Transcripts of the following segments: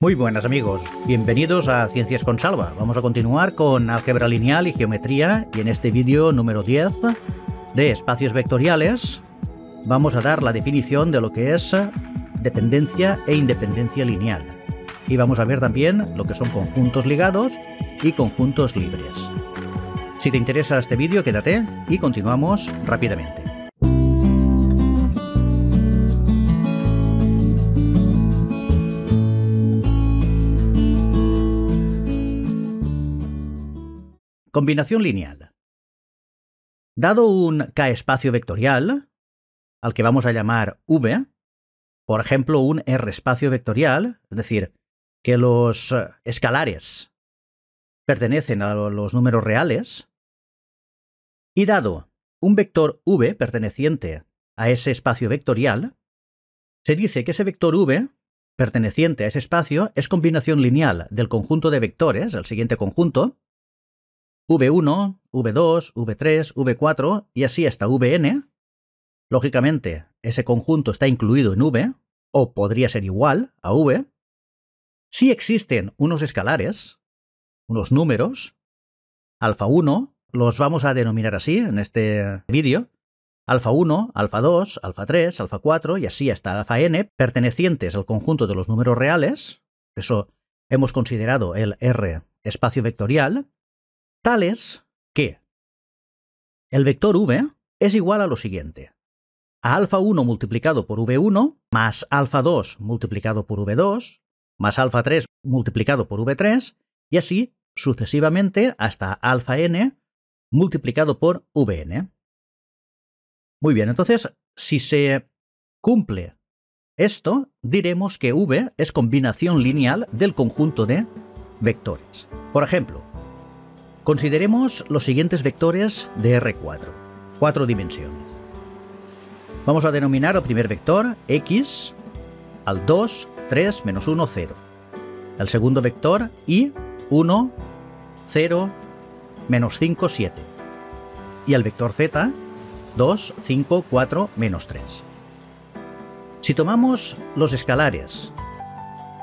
Muy buenas amigos, bienvenidos a Ciencias con Salva. Vamos a continuar con álgebra lineal y geometría y en este vídeo número 10 de espacios vectoriales vamos a dar la definición de lo que es dependencia e independencia lineal. Y vamos a ver también lo que son conjuntos ligados y conjuntos libres. Si te interesa este vídeo, quédate y continuamos rápidamente. Combinación lineal. Dado un K espacio vectorial, al que vamos a llamar V, por ejemplo un R espacio vectorial, es decir, que los escalares pertenecen a los números reales, y dado un vector V perteneciente a ese espacio vectorial, se dice que ese vector V perteneciente a ese espacio es combinación lineal del conjunto de vectores, el siguiente conjunto, V1, V2, V3, V4 y así hasta Vn. Lógicamente, ese conjunto está incluido en V, o podría ser igual a V, si existen unos escalares, unos números, alfa 1, los vamos a denominar así en este vídeo, alfa 1, alfa 2, alfa 3, alfa 4 y así hasta alfa n, pertenecientes al conjunto de los números reales, eso hemos considerado el R espacio vectorial, tales que el vector V es igual a lo siguiente: a alfa 1 multiplicado por V1 más alfa 2 multiplicado por V2 más alfa 3 multiplicado por V3 y así sucesivamente hasta alfa n multiplicado por Vn. Muy bien, entonces si se cumple esto, diremos que V es combinación lineal del conjunto de vectores. Por ejemplo, consideremos los siguientes vectores de R4, 4 dimensiones. Vamos a denominar al primer vector X, al 2, 3, menos 1, 0. El segundo vector Y, 1, 0, menos 5, 7. Y el vector Z, 2, 5, 4, menos 3. Si tomamos los escalares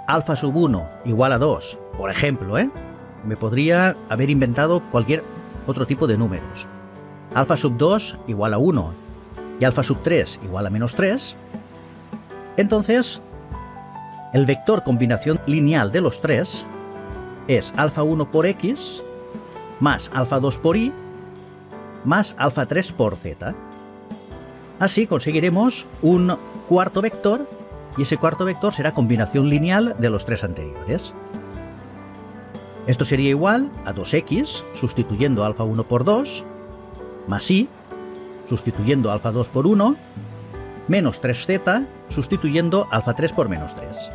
alfa sub 1 igual a 2, por ejemplo, me podría haber inventado cualquier otro tipo de números. Alfa sub 2 igual a 1 y alfa sub 3 igual a menos 3. Entonces, el vector combinación lineal de los tres es alfa 1 por X más alfa 2 por Y más alfa 3 por Z. Así conseguiremos un cuarto vector y ese cuarto vector será combinación lineal de los tres anteriores. Esto sería igual a 2x, sustituyendo alfa 1 por 2, más y, sustituyendo alfa 2 por 1, menos 3z, sustituyendo alfa 3 por menos 3.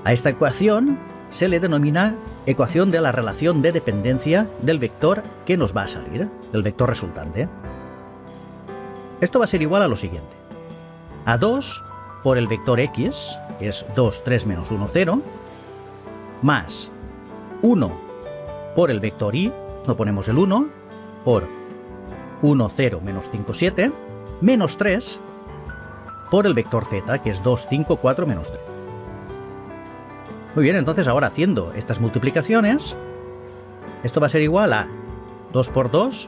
A esta ecuación se le denomina ecuación de la relación de dependencia del vector que nos va a salir, del vector resultante. Esto va a ser igual a lo siguiente: a 2 por el vector x, que es 2, 3, menos 1, 0, más 1 por el vector y, no ponemos el 1, por 1, 0, menos 5, 7, menos 3 por el vector z, que es 2, 5, 4, menos 3. Muy bien, entonces ahora haciendo estas multiplicaciones, esto va a ser igual a 2 por 2,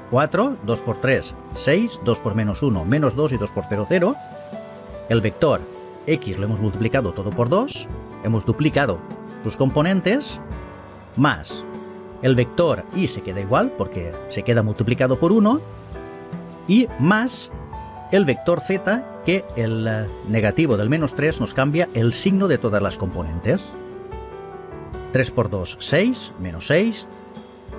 4, 2 por 3, 6, 2 por menos 1, menos 2 y 2 por 0, 0. El vector x lo hemos multiplicado todo por 2, hemos duplicado sus componentes, más el vector y se queda igual porque se queda multiplicado por 1 y más el vector z, que el negativo del menos 3 nos cambia el signo de todas las componentes. 3 por 2, 6, menos 6,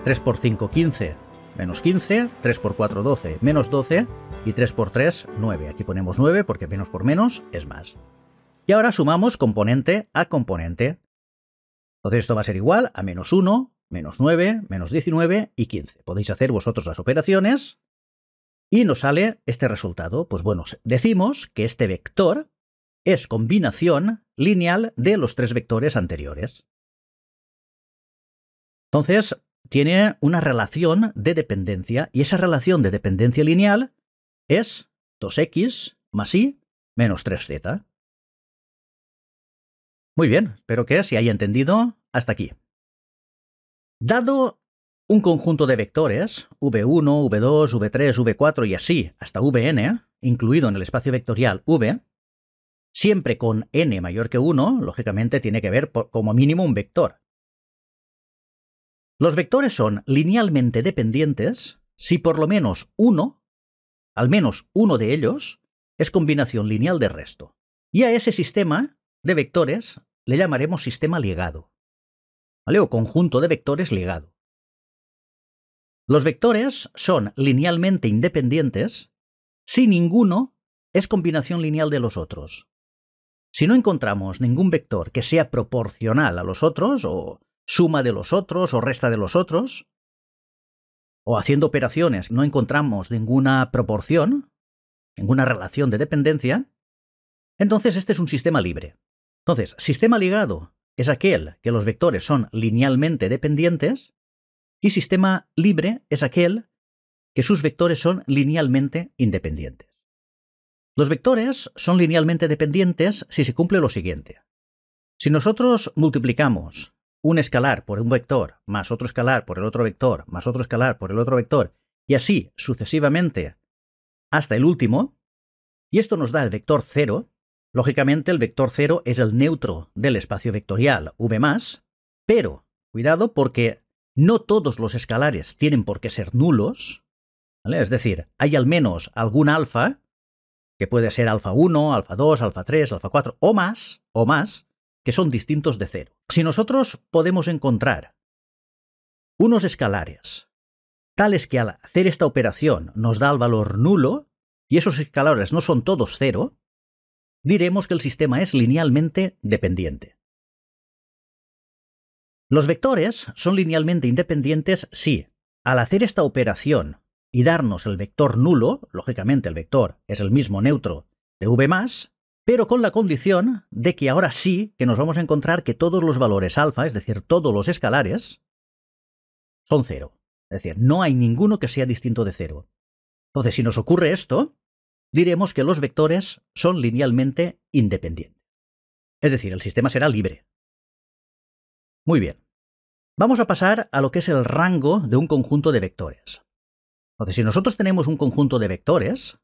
3 por 5, 15, menos 15, 3 por 4, 12, menos 12 y 3 por 3, 9. Aquí ponemos 9 porque menos por menos es más. Y ahora sumamos componente a componente. Entonces esto va a ser igual a menos 1, menos 9, menos 19 y 15. Podéis hacer vosotros las operaciones y nos sale este resultado. Pues bueno, decimos que este vector es combinación lineal de los tres vectores anteriores. Entonces tiene una relación de dependencia y esa relación de dependencia lineal es 2x más y menos 3z. Muy bien, espero que se haya entendido hasta aquí. Dado un conjunto de vectores, v1, v2, v3, v4 y así hasta vn, incluido en el espacio vectorial v, siempre con n mayor que 1, lógicamente tiene que haber como mínimo un vector. Los vectores son linealmente dependientes si por lo menos uno, al menos uno de ellos, es combinación lineal del resto. Y a ese sistema de vectores le llamaremos sistema ligado, ¿vale? O conjunto de vectores ligado. Los vectores son linealmente independientes si ninguno es combinación lineal de los otros. Si no encontramos ningún vector que sea proporcional a los otros, o suma de los otros, o resta de los otros, o haciendo operaciones no encontramos ninguna proporción, ninguna relación de dependencia, entonces este es un sistema libre. Entonces, sistema ligado es aquel que los vectores son linealmente dependientes, y sistema libre es aquel que sus vectores son linealmente independientes. Los vectores son linealmente dependientes si se cumple lo siguiente. Si nosotros multiplicamos un escalar por un vector, más otro escalar por el otro vector, más otro escalar por el otro vector, y así sucesivamente hasta el último, y esto nos da el vector 0, lógicamente el vector 0 es el neutro del espacio vectorial v+, pero cuidado porque no todos los escalares tienen por qué ser nulos, ¿vale? Es decir, hay al menos algún alfa, que puede ser alfa 1, alfa 2, alfa 3, alfa 4, o más, que son distintos de 0. Si nosotros podemos encontrar unos escalares tales que al hacer esta operación nos da el valor nulo, y esos escalares no son todos 0, diremos que el sistema es linealmente dependiente. Los vectores son linealmente independientes si, al hacer esta operación y darnos el vector nulo, lógicamente el vector es el mismo neutro de v+, pero con la condición de que ahora sí que nos vamos a encontrar que todos los valores alfa, es decir, todos los escalares, son 0. Es decir, no hay ninguno que sea distinto de 0. Entonces, si nos ocurre esto, diremos que los vectores son linealmente independientes. Es decir, el sistema será libre. Muy bien. Vamos a pasar a lo que es el rango de un conjunto de vectores. Entonces, si nosotros tenemos un conjunto de vectores,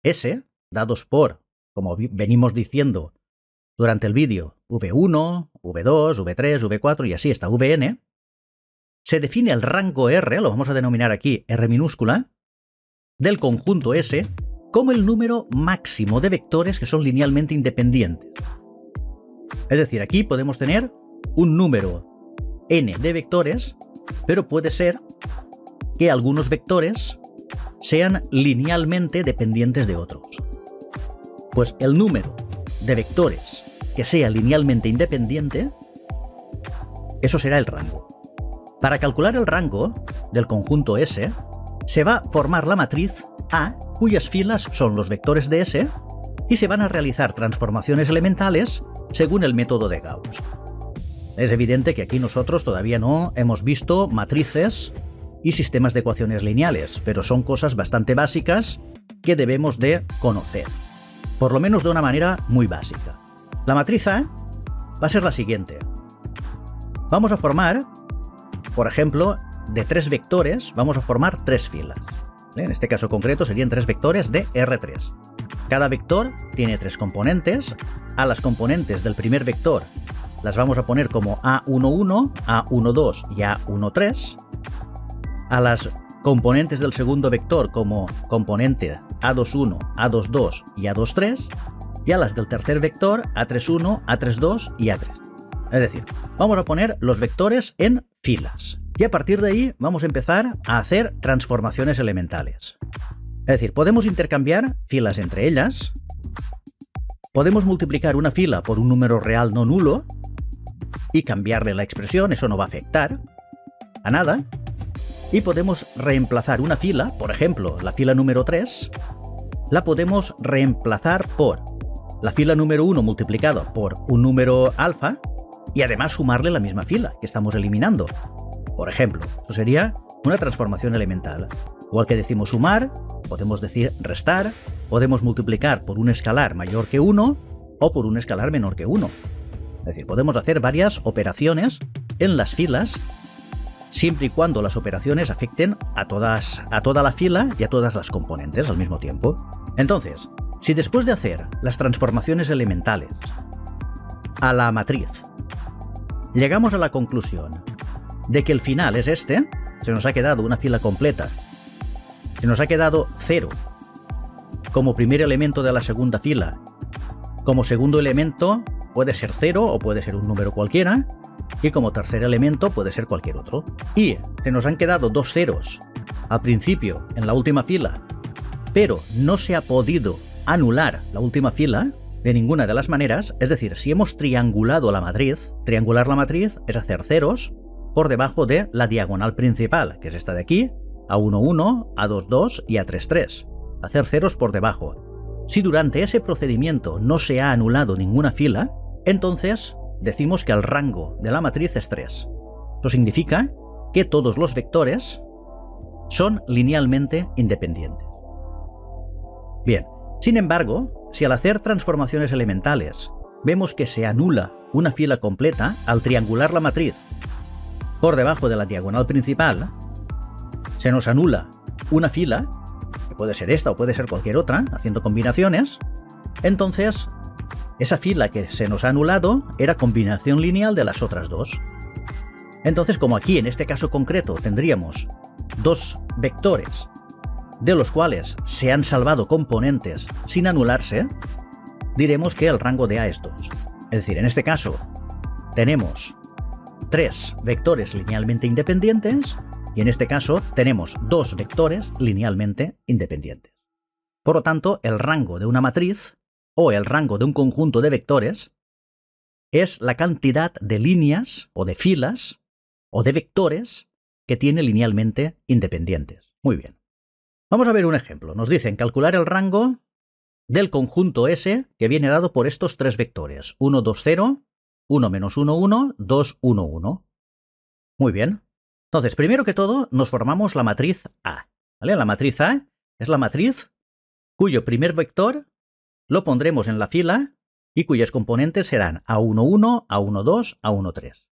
S, dados por, como venimos diciendo durante el vídeo, v1, v2, v3, v4 y así hasta vn, se define el rango R, lo vamos a denominar aquí R minúscula, del conjunto S como el número máximo de vectores que son linealmente independientes. Es decir, aquí podemos tener un número n de vectores, pero puede ser que algunos vectores sean linealmente dependientes de otros. Pues el número de vectores que sea linealmente independiente, eso será el rango. Para calcular el rango del conjunto S, se va a formar la matriz A, cuyas filas son los vectores de S, y se van a realizar transformaciones elementales según el método de Gauss. Es evidente que aquí nosotros todavía no hemos visto matrices y sistemas de ecuaciones lineales, pero son cosas bastante básicas que debemos de conocer, por lo menos de una manera muy básica. La matriz A va a ser la siguiente. Vamos a formar, por ejemplo, de 3 vectores, vamos a formar 3 filas. En este caso concreto serían 3 vectores de R3. Cada vector tiene 3 componentes. A las componentes del primer vector las vamos a poner como A11, A12 y A13. A las componentes del segundo vector como componente A21, A22 y A23. Y a las del tercer vector A31, A32 y A3. Es decir, vamos a poner los vectores en filas. Y a partir de ahí vamos a empezar a hacer transformaciones elementales. Es decir, podemos intercambiar filas entre ellas. Podemos multiplicar una fila por un número real no nulo y cambiarle la expresión, eso no va a afectar a nada. Y podemos reemplazar una fila, por ejemplo, la fila número 3, la podemos reemplazar por la fila número 1 multiplicada por un número alfa y además sumarle la misma fila que estamos eliminando. Por ejemplo, eso sería una transformación elemental. Igual que decimos sumar, podemos decir restar, podemos multiplicar por un escalar mayor que 1 o por un escalar menor que 1. Es decir, podemos hacer varias operaciones en las filas siempre y cuando las operaciones afecten a toda la fila y a todas las componentes al mismo tiempo. Entonces, si después de hacer las transformaciones elementales a la matriz llegamos a la conclusión de que el final es este, se nos ha quedado una fila completa, se nos ha quedado 0 como primer elemento de la segunda fila, como segundo elemento puede ser 0 o puede ser un número cualquiera, y como tercer elemento puede ser cualquier otro. Y se nos han quedado dos ceros al principio en la última fila, pero no se ha podido anular la última fila de ninguna de las maneras, es decir, si hemos triangulado la matriz, triangular la matriz es hacer ceros por debajo de la diagonal principal, que es esta de aquí, A11, A22 y A33. Hacer ceros por debajo. Si durante ese procedimiento no se ha anulado ninguna fila, entonces decimos que el rango de la matriz es 3. Esto significa que todos los vectores son linealmente independientes. Bien, sin embargo, si al hacer transformaciones elementales vemos que se anula una fila completa al triangular la matriz por debajo de la diagonal principal, se nos anula una fila, que puede ser esta o puede ser cualquier otra, haciendo combinaciones, entonces esa fila que se nos ha anulado era combinación lineal de las otras dos. Entonces, como aquí en este caso concreto tendríamos dos vectores de los cuales se han salvado componentes sin anularse, diremos que el rango de A es 2. Es decir, en este caso tenemos 3 vectores linealmente independientes y en este caso tenemos 2 vectores linealmente independientes. Por lo tanto, el rango de una matriz o el rango de un conjunto de vectores es la cantidad de líneas o de filas o de vectores que tiene linealmente independientes. Muy bien. Vamos a ver un ejemplo. Nos dicen calcular el rango del conjunto S que viene dado por estos 3 vectores. 1, 2, 0, 1, menos 1, 1, 2, 1, 1. Muy bien. Entonces, primero que todo, nos formamos la matriz A. ¿Vale? La matriz A es la matriz cuyo primer vector lo pondremos en la fila y cuyas componentes serán A11, A12, A13.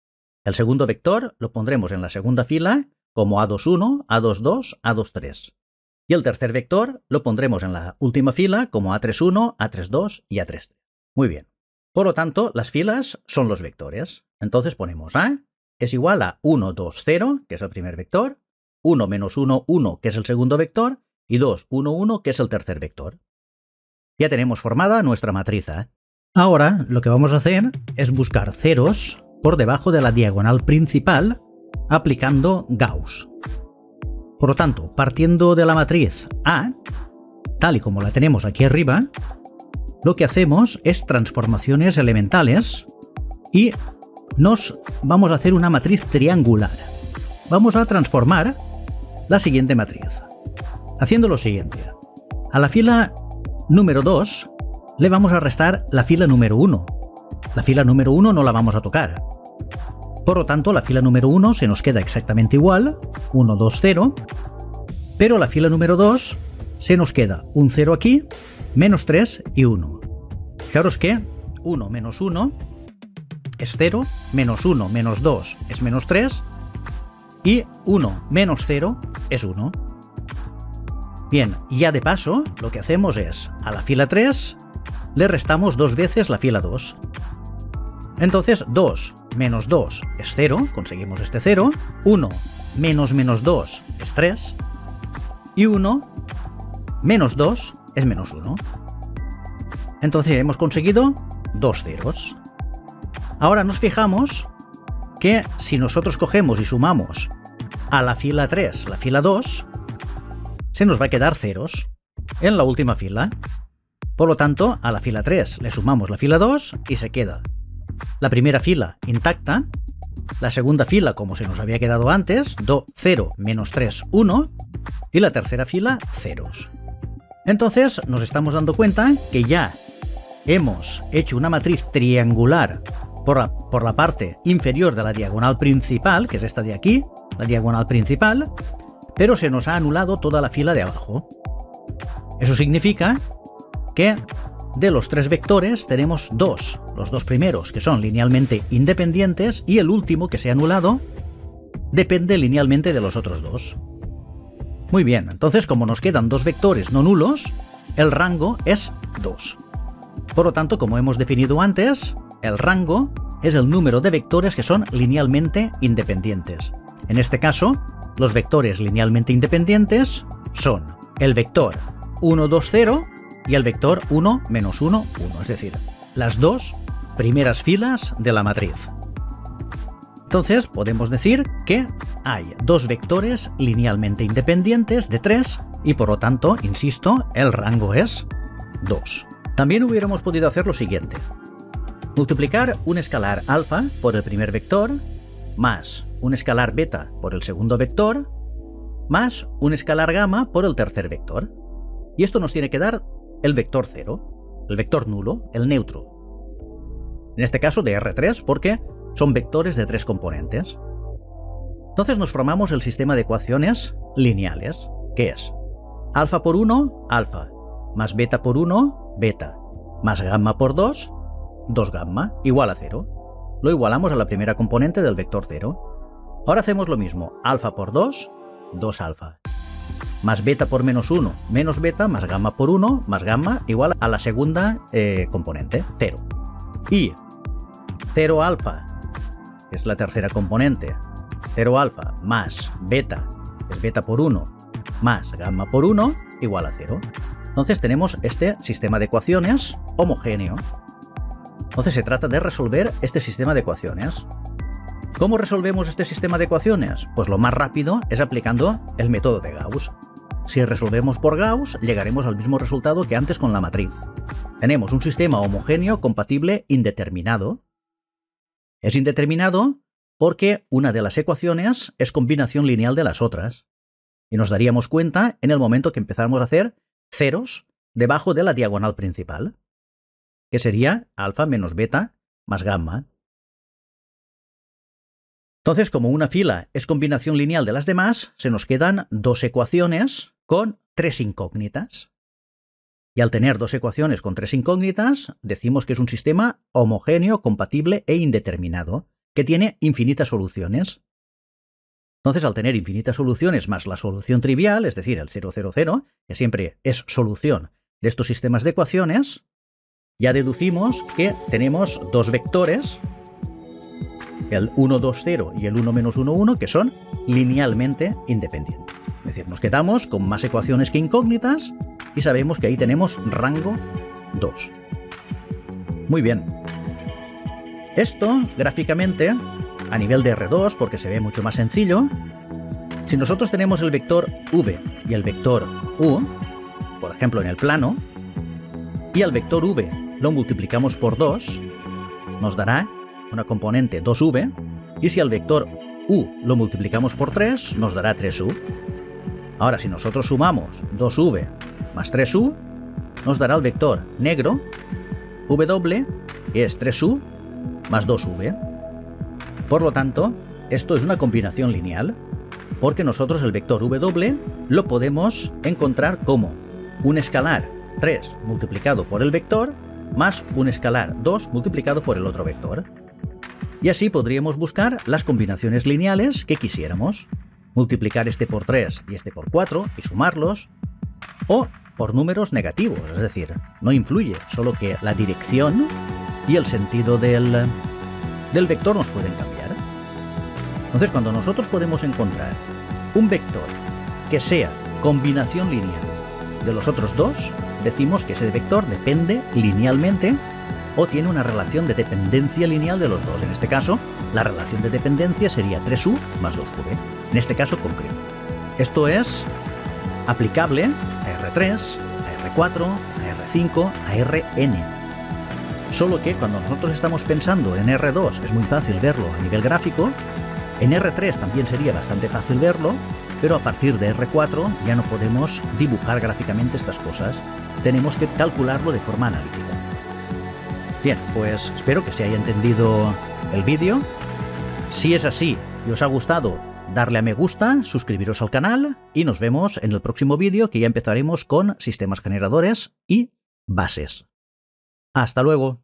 El segundo vector lo pondremos en la segunda fila como A21, A22, A23. Y el tercer vector lo pondremos en la última fila como A31, A32 y A33. Muy bien. Por lo tanto, las filas son los vectores. Entonces ponemos A es igual a 1, 2, 0, que es el primer vector, 1 menos 1, 1, que es el segundo vector, y 2, 1, 1, que es el tercer vector. Ya tenemos formada nuestra matriz A. Ahora lo que vamos a hacer es buscar ceros por debajo de la diagonal principal aplicando Gauss. Por lo tanto, partiendo de la matriz A, tal y como la tenemos aquí arriba, lo que hacemos es transformaciones elementales y nos vamos a hacer una matriz triangular. Vamos a transformar la siguiente matriz, haciendo lo siguiente. A la fila número 2 le vamos a restar la fila número 1. La fila número 1 no la vamos a tocar. Por lo tanto, la fila número 1 se nos queda exactamente igual, 1, 2, 0, pero la fila número 2 se nos queda un 0 aquí, menos 3 y 1. Fijaros que 1 menos 1 es 0, menos 1 menos 2 es menos 3 y 1 menos 0 es 1. Bien, ya de paso, lo que hacemos es, a la fila 3 le restamos 2 veces la fila 2. Entonces 2 menos 2 es 0, conseguimos este 0, 1 menos menos 2 es 3 y 1 menos 2 es menos 1. Entonces hemos conseguido 2 ceros. Ahora nos fijamos que si nosotros cogemos y sumamos a la fila 3 la fila 2, se nos va a quedar ceros en la última fila. Por lo tanto, a la fila 3 le sumamos la fila 2 y se queda la primera fila intacta, la segunda fila como se nos había quedado antes, 0, menos 3, 1, y la tercera fila, ceros. Entonces nos estamos dando cuenta que ya hemos hecho una matriz triangular por la parte inferior de la diagonal principal, que es esta de aquí, la diagonal principal, pero se nos ha anulado toda la fila de abajo. Eso significa que de los tres vectores tenemos dos, los dos primeros que son linealmente independientes y el último que se ha anulado depende linealmente de los otros dos. Muy bien, entonces como nos quedan dos vectores no nulos, el rango es 2. Por lo tanto, como hemos definido antes, el rango es el número de vectores que son linealmente independientes. En este caso, los vectores linealmente independientes son el vector 1, 2, 0 y el vector 1, menos 1, 1, es decir, las dos primeras filas de la matriz. Entonces, podemos decir que hay dos vectores linealmente independientes de 3 y por lo tanto, insisto, el rango es 2. También hubiéramos podido hacer lo siguiente. Multiplicar un escalar alfa por el primer vector, más un escalar beta por el segundo vector, más un escalar gamma por el tercer vector. Y esto nos tiene que dar el vector 0, el vector nulo, el neutro. En este caso de R3 porque son vectores de 3 componentes. Entonces nos formamos el sistema de ecuaciones lineales, que es alfa por 1, alfa, más beta por 1, beta, más gamma por 2, 2 gamma, igual a 0. Lo igualamos a la primera componente del vector 0. Ahora hacemos lo mismo, alfa por 2, 2 alfa, más beta por menos 1, menos beta, más gamma por 1, más gamma, igual a la segunda componente, 0. Y 0 alfa, que es la tercera componente, 0 alfa más beta, que es beta por 1, más gamma por 1, igual a 0. Entonces tenemos este sistema de ecuaciones homogéneo. Entonces se trata de resolver este sistema de ecuaciones. ¿Cómo resolvemos este sistema de ecuaciones? Pues lo más rápido es aplicando el método de Gauss. Si resolvemos por Gauss, llegaremos al mismo resultado que antes con la matriz. Tenemos un sistema homogéneo compatible indeterminado. Es indeterminado porque una de las ecuaciones es combinación lineal de las otras. Y nos daríamos cuenta en el momento que empezamos a hacer ceros debajo de la diagonal principal, que sería alfa menos beta más gamma. Entonces, como una fila es combinación lineal de las demás, se nos quedan dos ecuaciones con tres incógnitas. Y al tener dos ecuaciones con tres incógnitas, decimos que es un sistema homogéneo, compatible e indeterminado, que tiene infinitas soluciones. Entonces, al tener infinitas soluciones más la solución trivial, es decir, el 0, 0, 0, que siempre es solución de estos sistemas de ecuaciones, ya deducimos que tenemos dos vectores, el 1, 2, 0 y el 1, menos 1, 1, que son linealmente independientes. Es decir, nos quedamos con más ecuaciones que incógnitas y sabemos que ahí tenemos rango 2. Muy bien. Esto, gráficamente, a nivel de R2, porque se ve mucho más sencillo, si nosotros tenemos el vector v y el vector u, por ejemplo en el plano, y al vector v lo multiplicamos por 2, nos dará una componente 2v, y si al vector u lo multiplicamos por 3, nos dará 3u. Ahora, si nosotros sumamos 2v más 3u, nos dará el vector negro w, que es 3u más 2v. Por lo tanto, esto es una combinación lineal, porque nosotros el vector w lo podemos encontrar como un escalar 3 multiplicado por el vector más un escalar 2 multiplicado por el otro vector. Y así podríamos buscar las combinaciones lineales que quisiéramos. Multiplicar este por 3 y este por 4 y sumarlos, o por números negativos, es decir, no influye, solo que la dirección y el sentido del vector nos pueden cambiar. Entonces, cuando nosotros podemos encontrar un vector que sea combinación lineal de los otros dos, decimos que ese vector depende linealmente o tiene una relación de dependencia lineal de los dos. En este caso, la relación de dependencia sería 3u más 2v, en este caso concreto. Esto es aplicable a R3, a R4, a R5, a Rn. Solo que cuando nosotros estamos pensando en R2 es muy fácil verlo a nivel gráfico, en R3 también sería bastante fácil verlo, pero a partir de R4 ya no podemos dibujar gráficamente estas cosas, tenemos que calcularlo de forma analítica. Bien, pues espero que se haya entendido el vídeo. Si es así y os ha gustado, darle a me gusta, suscribiros al canal y nos vemos en el próximo vídeo, que ya empezaremos con sistemas generadores y bases. Hasta luego.